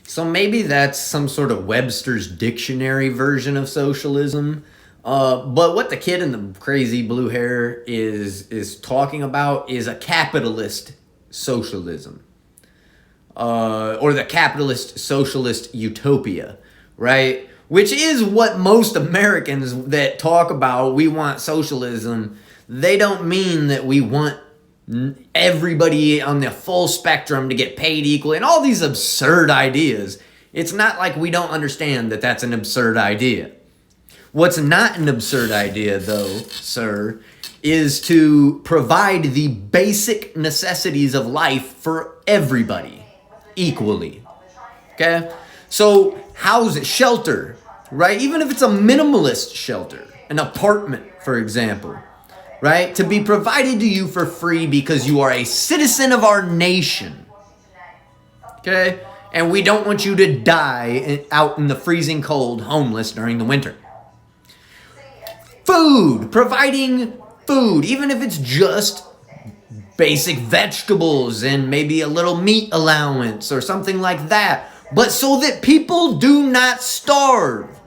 So maybe that's some sort of Webster's dictionary version of socialism. But what the kid in the crazy blue hair is talking about is a capitalist socialism, or the capitalist socialist utopia, right? Which is what most Americans that talk about we want socialism, they don't mean that we want everybody on the full spectrum to get paid equally and all these absurd ideas. It's not like we don't understand that that's an absurd idea. What's not an absurd idea, though, sir, is to provide the basic necessities of life for everybody equally. Okay? So, house, shelter, right? Even if it's a minimalist shelter, an apartment, for example, right? To be provided to you for free because you are a citizen of our nation. Okay? And we don't want you to die out in the freezing cold, homeless during the winter. Food, providing food, even if it's just basic vegetables and maybe a little meat allowance or something like that. But so that people do not starve.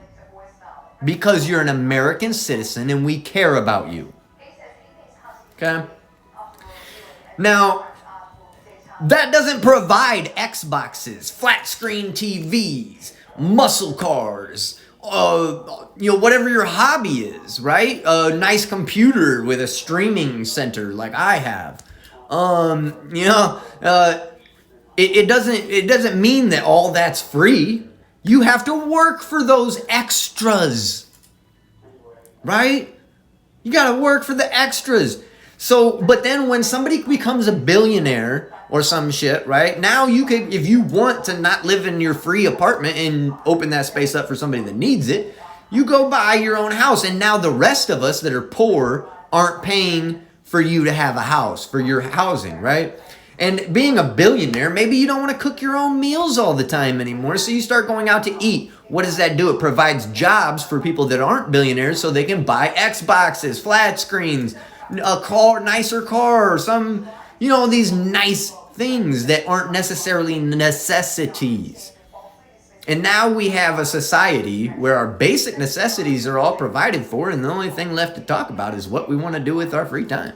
Because you're an American citizen and we care about you. Okay? Now, that doesn't provide Xboxes, flat screen TVs, muscle cars, whatever your hobby is, right? A nice computer with a streaming center like I have. It doesn't mean that all that's free. You have to work for those extras, right? You got to work for the extras. So, but then when somebody becomes a billionaire or some shit, right? Now you could, if you want to not live in your free apartment and open that space up for somebody that needs it, you go buy your own house. And now the rest of us that are poor aren't paying for you to have a house, for your housing, right? And being a billionaire, maybe you don't want to cook your own meals all the time anymore, so you start going out to eat. What does that do? It provides jobs for people that aren't billionaires so they can buy Xboxes, flat screens, a car, nicer car, or some, these nice things that aren't necessarily necessities. And now we have a society where our basic necessities are all provided for, and the only thing left to talk about is what we want to do with our free time.